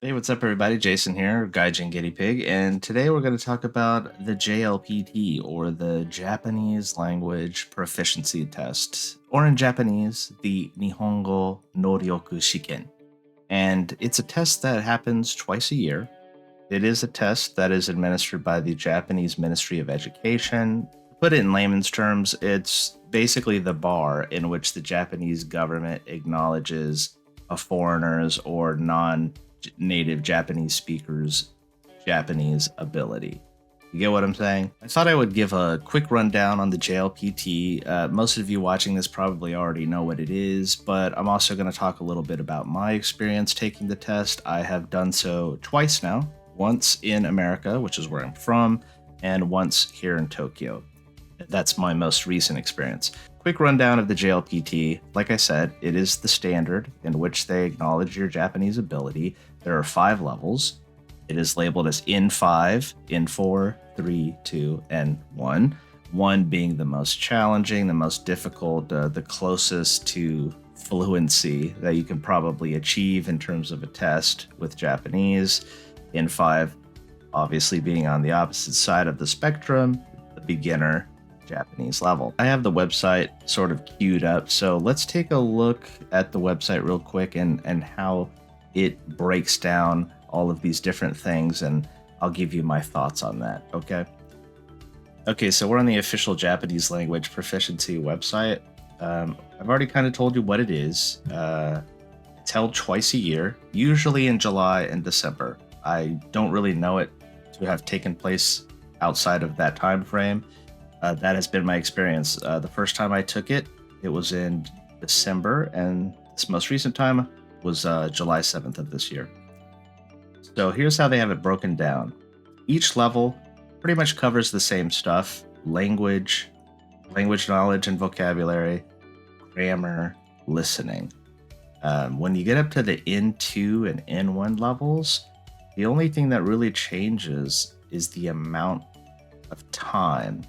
Hey, what's up, everybody? Jason here, Gaijin Guinea Pig, and today we're going to talk about the JLPT, or the Japanese Language Proficiency Test, or in Japanese, the Nihongo Noryoku Shiken. And it's a test that happens twice a year. It is a test that is administered by the Japanese Ministry of Education. To put it in layman's terms, it's basically the bar in which the Japanese government acknowledges a foreigner's or non native Japanese speakers' Japanese ability. You get what I'm saying? I thought I would give a quick rundown on the JLPT. Most of you watching this probably already know what it is, but I'm also going to talk a little bit about my experience taking the test. I have done so twice now, once in America, which is where I'm from, and once here in Tokyo. That's my most recent experience. Quick rundown of the JLPT. Like I said, it is the standard in which they acknowledge your Japanese ability. There are 5 levels. It is labeled as N5, N4, 3, 2, and 1. 1 being the most challenging, the most difficult, the closest to fluency that you can probably achieve in terms of a test with Japanese. N5 obviously being on the opposite side of the spectrum, the beginner Japanese level. I have the website sort of queued up, so let's take a look at the website real quick and how it breaks down all of these different things, and I'll give you my thoughts on that, okay? Okay, so we're on the official Japanese language proficiency website. I've already kind of told you what it is. It's held twice a year, usually in July and December. I don't really know it to have taken place outside of that time frame. That has been my experience. The first time I took it, it was in December, and this most recent time was July 7th of this year. So here's how they have it broken down. Each level pretty much covers the same stuff: language, language knowledge and vocabulary, grammar, listening. When you get up to the N2 and N1 levels, the only thing that really changes is the amount of time.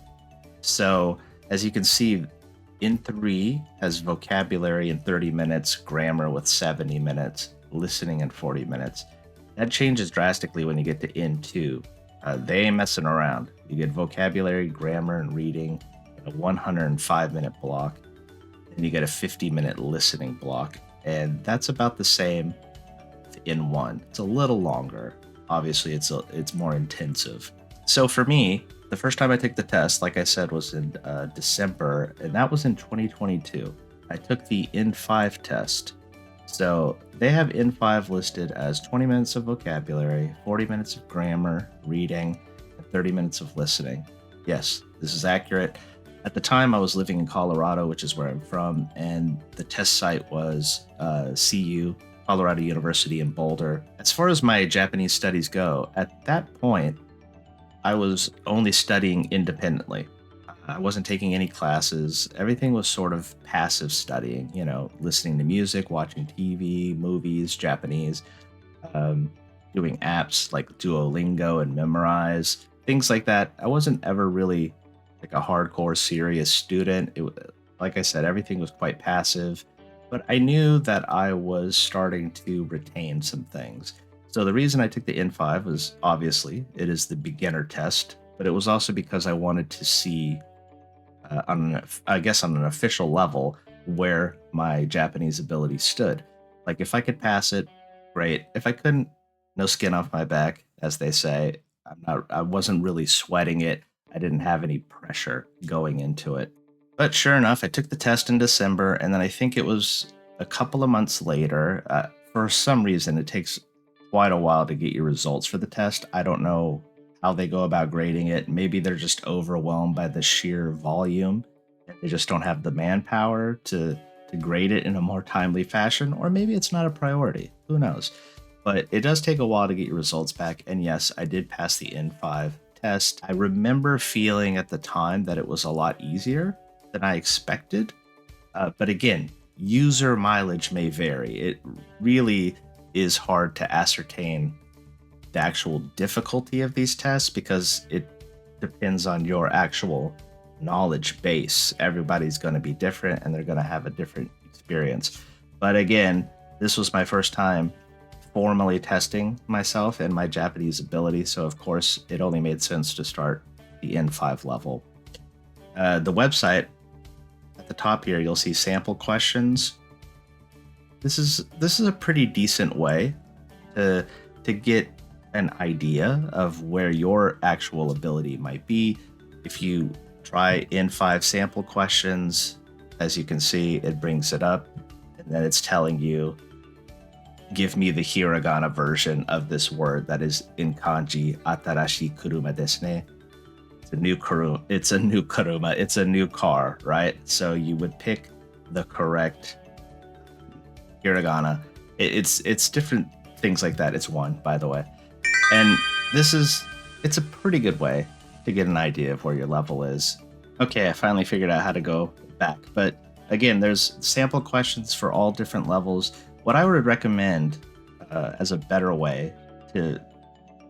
So, as you can see, N3 has vocabulary in 30 minutes, grammar with 70 minutes, listening in 40 minutes. That changes drastically when you get to N2. They ain't messing around. You get vocabulary, grammar, and reading in a 105-minute block, and you get a 50-minute listening block, and that's about the same in one. It's a little longer. Obviously, it's more intensive. So for me, the first time I took the test, like I said, was in December, and that was in 2022. I took the N5 test. So they have N5 listed as 20 minutes of vocabulary, 40 minutes of grammar, reading, and 30 minutes of listening. Yes, this is accurate. At the time, I was living in Colorado, which is where I'm from, and the test site was CU, Colorado University in Boulder. As far as my Japanese studies go, at that point, I was only studying independently. I wasn't taking any classes. Everything was sort of passive studying, listening to music, watching TV, movies, Japanese, um, doing apps like Duolingo and Memorize, things like that. I wasn't ever really like a hardcore serious student. Like I said, everything was quite passive, but I knew that I was starting to retain some things. So the reason I took the N5 was obviously it is the beginner test, but it was also because I wanted to see, I guess, on an official level, where my Japanese ability stood. Like if I could pass it, great. If I couldn't, no skin off my back, as they say. I wasn't really sweating it. I didn't have any pressure going into it. But sure enough, I took the test in December, and then I think it was a couple of months later. For some reason, it takes quite a while to get your results for the test. I don't know how they go about grading it. Maybe they're just overwhelmed by the sheer volume. They just don't have the manpower to grade it in a more timely fashion, or maybe it's not a priority. Who knows? But it does take a while to get your results back. And yes, I did pass the N5 test. I remember feeling at the time that it was a lot easier than I expected. But again, user mileage may vary. It really is hard to ascertain the actual difficulty of these tests because it depends on your actual knowledge base. Everybody's going to be different and they're going to have a different experience. But again, this was my first time formally testing myself and my Japanese ability, so of course it only made sense to start the N5 level. The website at the top here, you'll see sample questions. This is a pretty decent way to get an idea of where your actual ability might be. If you try N5 sample questions, as you can see, it brings it up, and then it's telling you, give me the hiragana version of this word that is in kanji, atarashi kuruma desu ne. It's a new kuruma, it's a new car, right? So you would pick the correct hiragana. It's different things like that. It's one, by the way. And it's a pretty good way to get an idea of where your level is. Okay, I finally figured out how to go back. But again, there's sample questions for all different levels. What I would recommend as a better way to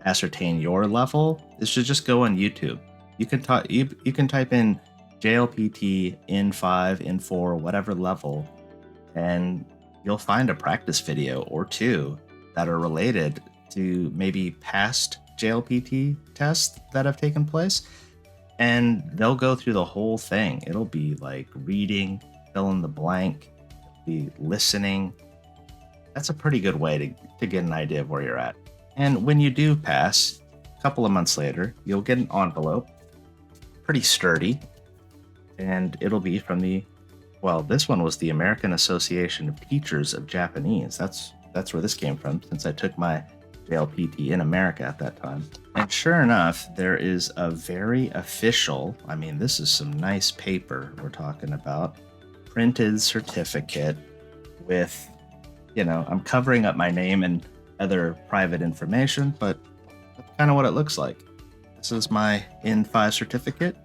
ascertain your level is to just go on YouTube. You can type in JLPT N5, N4, whatever level, and you'll find a practice video or two that are related to maybe past JLPT tests that have taken place. And they'll go through the whole thing. It'll be like reading, fill in the blank, be listening. That's a pretty good way to get an idea of where you're at. And when you do pass, a couple of months later, you'll get an envelope, pretty sturdy, and it'll be from this one was the American Association of Teachers of Japanese. That's where this came from, since I took my JLPT in America at that time. And sure enough, there is a very official, this is some nice paper we're talking about, printed certificate with, I'm covering up my name and other private information, but that's kind of what it looks like. This is my N5 certificate.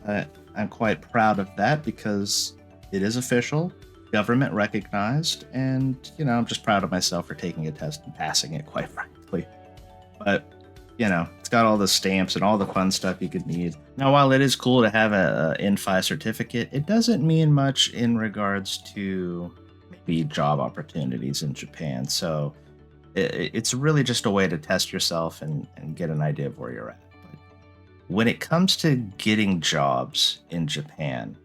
I'm quite proud of that because it is official, government recognized, and I'm just proud of myself for taking a test and passing it, quite frankly. But it's got all the stamps and all the fun stuff you could need. Now, while it is cool to have a N5 certificate, it doesn't mean much in regards to maybe job opportunities in Japan. So it's really just a way to test yourself and get an idea of where you're at. But when it comes to getting jobs in Japan,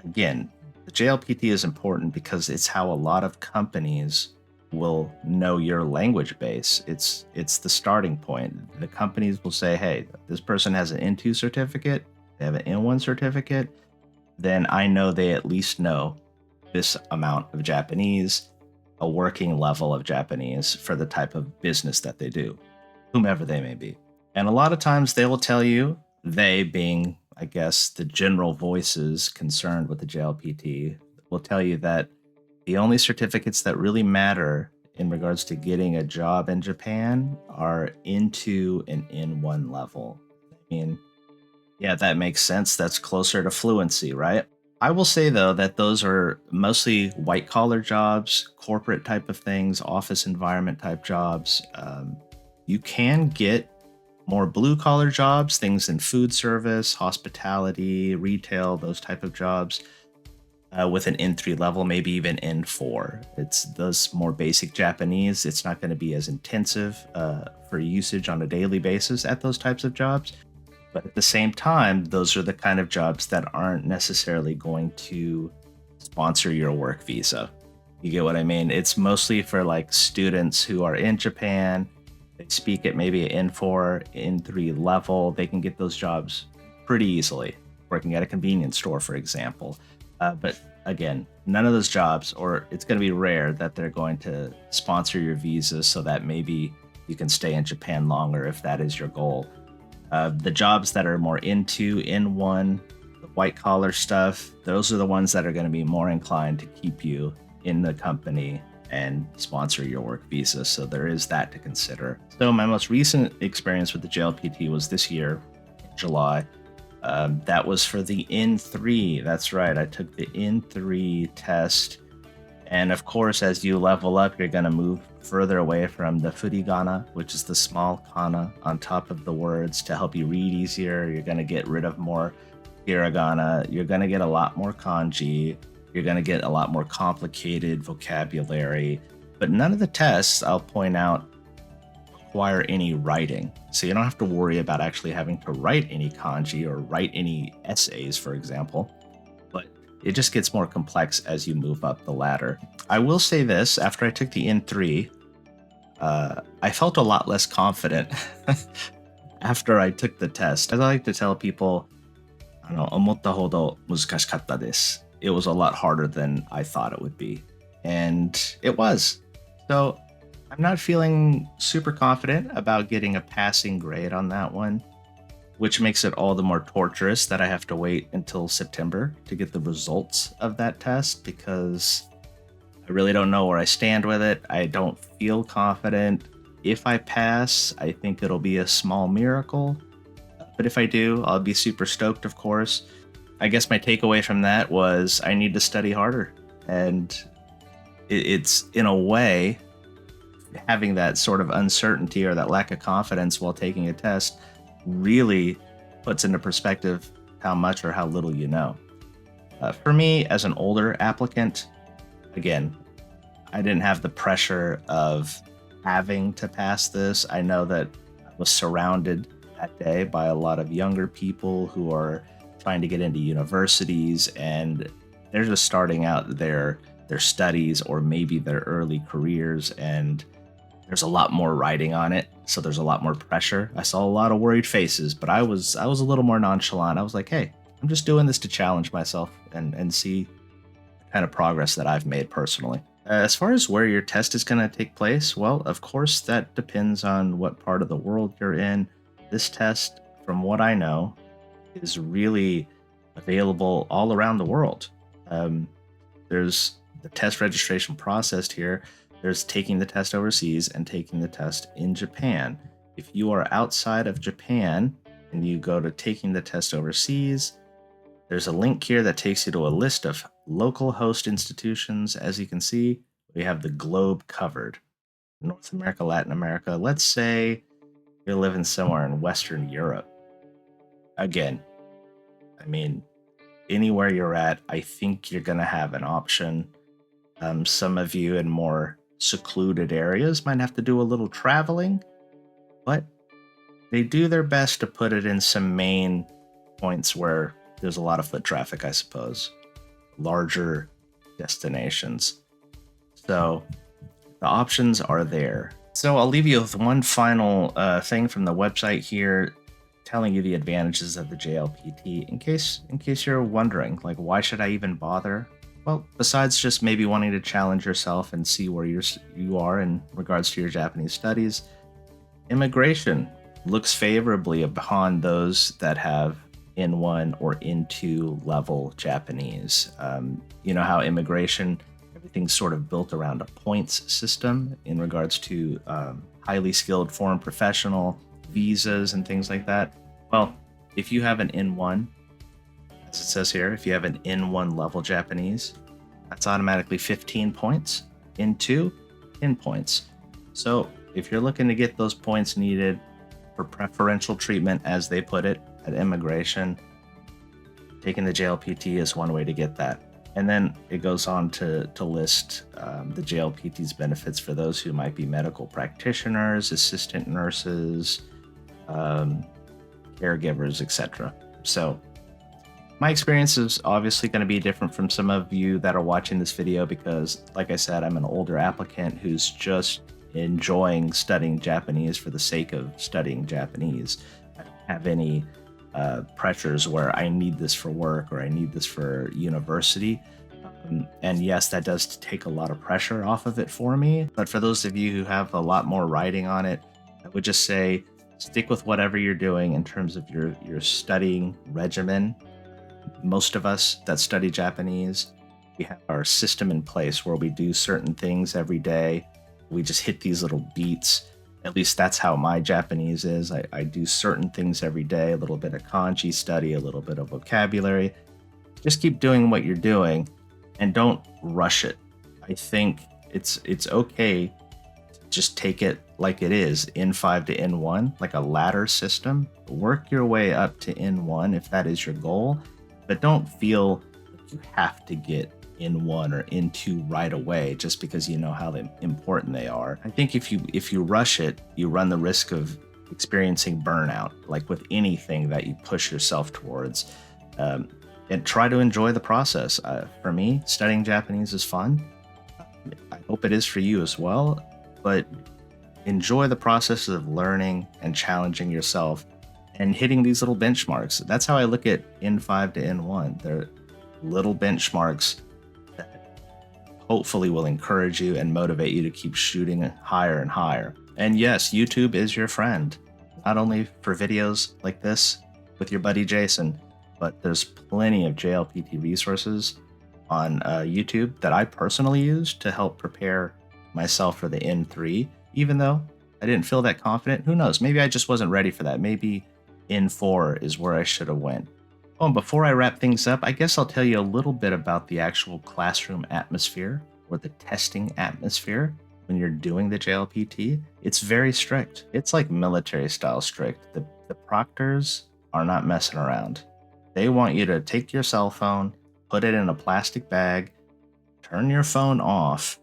again, the JLPT is important because it's how a lot of companies will know your language base. It's the starting point. The companies will say, hey, this person has an N2 certificate, they have an N1 certificate, then I know they at least know this amount of Japanese, a working level of Japanese for the type of business that they do, whomever they may be. And a lot of times they will tell you, they being, I guess, the general voices concerned with the JLPT, will tell you that the only certificates that really matter in regards to getting a job in Japan are N2 and N1 level. Yeah, that makes sense. That's closer to fluency, right? I will say, though, that those are mostly white-collar jobs, corporate type of things, office environment type jobs. You can get more blue-collar jobs, things in food service, hospitality, retail, those type of jobs. With an N3 level, maybe even N4. It's those more basic Japanese. It's not going to be as intensive for usage on a daily basis at those types of jobs. But at the same time, those are the kind of jobs that aren't necessarily going to sponsor your work visa. You get what I mean? It's mostly for like students who are in Japan. They speak at maybe an N4, N3 level. They can get those jobs pretty easily, working at a convenience store, for example. But again, none of those jobs, or it's going to be rare that they're going to sponsor your visa so that maybe you can stay in Japan longer if that is your goal. The jobs that are more N2, N1, the white collar stuff, those are the ones that are going to be more inclined to keep you in the company and sponsor your work visa. So there is that to consider. So my most recent experience with the JLPT was this year, in July. That was for the N3. That's right. I took the N3 test. And of course, as you level up, you're going to move further away from the furigana, which is the small kana on top of the words to help you read easier. You're going to get rid of more hiragana. You're going to get a lot more kanji. You're going to get a lot more complicated vocabulary. But none of the tests, I'll point out, require any writing. So you don't have to worry about actually having to write any kanji or write any essays, for example. But it just gets more complex as you move up the ladder. I will say this, after I took the N3, I felt a lot less confident after I took the test. I like to tell people, 思ったほど難しかったです. It was a lot harder than I thought it would be. And it was. So I'm not feeling super confident about getting a passing grade on that one, which makes it all the more torturous that I have to wait until September to get the results of that test, because I really don't know where I stand with it. I don't feel confident. If I pass, I think it'll be a small miracle. But if I do, I'll be super stoked, of course. I guess my takeaway from that was I need to study harder. And it's, in a way, having that sort of uncertainty or that lack of confidence while taking a test really puts into perspective how much or how little you know. For me, as an older applicant, again, I didn't have the pressure of having to pass this. I know that I was surrounded that day by a lot of younger people who are trying to get into universities, and they're just starting out their studies or maybe their early careers, and there's a lot more writing on it, so there's a lot more pressure. I saw a lot of worried faces, but I was a little more nonchalant. I was like, hey, I'm just doing this to challenge myself and see the kind of progress that I've made personally. As far as where your test is going to take place, well, of course, that depends on what part of the world you're in. This test, from what I know, is really available all around the world. There's the test registration process here. There's taking the test overseas and taking the test in Japan. If you are outside of Japan and you go to taking the test overseas, there's a link here that takes you to a list of local host institutions. As you can see, we have the globe covered. North America, Latin America. Let's say you're living somewhere in Western Europe. Again, I mean, anywhere you're at, I think you're going to have an option. Some of you in more secluded areas might have to do a little traveling, but they do their best to put it in some main points where there's a lot of foot traffic, I suppose, larger destinations. So the options are there. So I'll leave you with one final thing from the website here, telling you the advantages of the JLPT in case you're wondering, like, why should I even bother? Well, besides just maybe wanting to challenge yourself and see where you are in regards to your Japanese studies, immigration looks favorably upon those that have N1 or N2 level Japanese. You know how immigration, everything's sort of built around a points system in regards to highly skilled foreign professional visas and things like that. Well, if you have an N1, as it says here, if you have an N1 level Japanese, that's automatically 15 points. N2, 10 points. So if you're looking to get those points needed for preferential treatment, as they put it, at immigration, taking the JLPT is one way to get that. And then it goes on to list the JLPT's benefits for those who might be medical practitioners, assistant nurses, caregivers, etc. So my experience is obviously going to be different from some of you that are watching this video because, like I said, I'm an older applicant who's just enjoying studying Japanese for the sake of studying Japanese. I don't have any pressures where I need this for work or I need this for university. And yes, that does take a lot of pressure off of it for me. But for those of you who have a lot more writing on it, I would just say stick with whatever you're doing in terms of your studying regimen. Most of us that study Japanese, we have our system in place where we do certain things every day. We just hit these little beats. At least that's how my Japanese is. I do certain things every day, a little bit of kanji study, a little bit of vocabulary. Just keep doing what you're doing and don't rush it. I think it's okay to just take it like it is, N5 to N1, like a ladder system. Work your way up to N1 if that is your goal, but don't feel like you have to get N1 or N2 right away just because you know how important they are. I think if you rush it, you run the risk of experiencing burnout, like with anything that you push yourself towards. Um, and try to enjoy the process. For me, studying Japanese is fun. I hope it is for you as well, but enjoy the process of learning and challenging yourself and hitting these little benchmarks. That's how I look at N5 to N1. They're little benchmarks that hopefully will encourage you and motivate you to keep shooting higher and higher. And yes, YouTube is your friend, not only for videos like this with your buddy Jason, but there's plenty of JLPT resources on YouTube that I personally use to help prepare myself for the N3. Even though I didn't feel that confident, who knows? Maybe I just wasn't ready for that. Maybe N4 is where I should have went. Oh, and before I wrap things up, I guess I'll tell you a little bit about the actual classroom atmosphere or the testing atmosphere when you're doing the JLPT. It's very strict. It's like military style strict. The proctors are not messing around. They want you to take your cell phone, put it in a plastic bag, turn your phone off,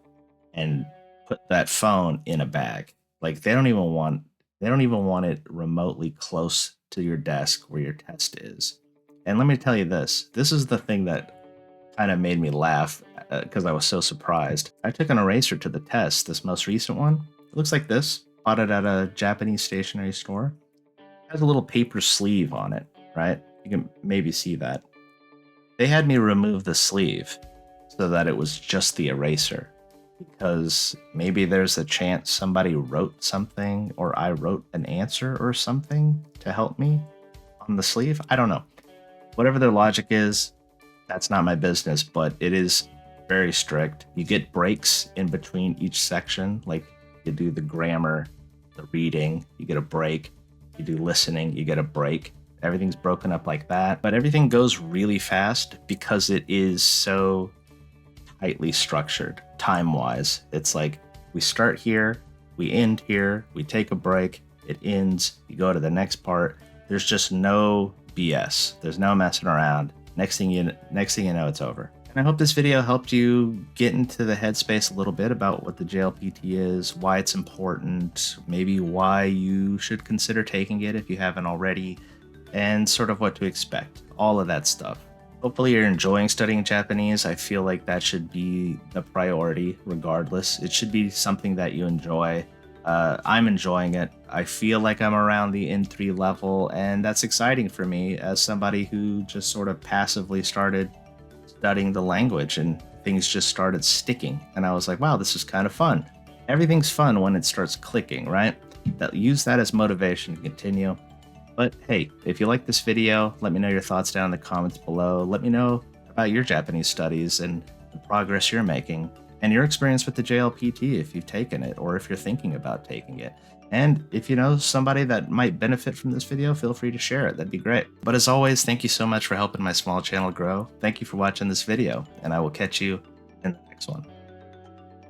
and put that phone in a bag. Like they don't even want it remotely close to your desk where your test is. And let me tell you this is the thing that kind of made me laugh because I was so surprised. I took an eraser to the test, this most recent one. It looks like this, bought it at a Japanese stationery store. It has a little paper sleeve on it, right? You can maybe see that. They had me remove the sleeve so that it was just the eraser because maybe there's a chance somebody wrote something or I wrote an answer or something to help me on the sleeve. I don't know. Whatever their logic is, that's not my business, but it is very strict. You get breaks in between each section. Like you do the grammar, the reading, you get a break. You do listening, you get a break. Everything's broken up like that, but everything goes really fast because it is so tightly structured time-wise. It's like we start here, we end here, we take a break, it ends, you go to the next part. There's just no BS. There's no messing around. Next thing you know, it's over. And I hope this video helped you get into the headspace a little bit about what the JLPT is, why it's important, maybe why you should consider taking it if you haven't already, and sort of what to expect. All of that stuff. Hopefully you're enjoying studying Japanese. I feel like that should be the priority regardless. It should be something that you enjoy. I'm enjoying it. I feel like I'm around the N3 level, and that's exciting for me as somebody who just sort of passively started studying the language and things just started sticking. And I was like, wow, this is kind of fun. Everything's fun when it starts clicking, right? Use that as motivation to continue. But hey, if you like this video, let me know your thoughts down in the comments below. Let me know about your Japanese studies and the progress you're making and your experience with the JLPT if you've taken it or if you're thinking about taking it. And if you know somebody that might benefit from this video, feel free to share it. That'd be great. But as always, thank you so much for helping my small channel grow. Thank you for watching this video, and I will catch you in the next one.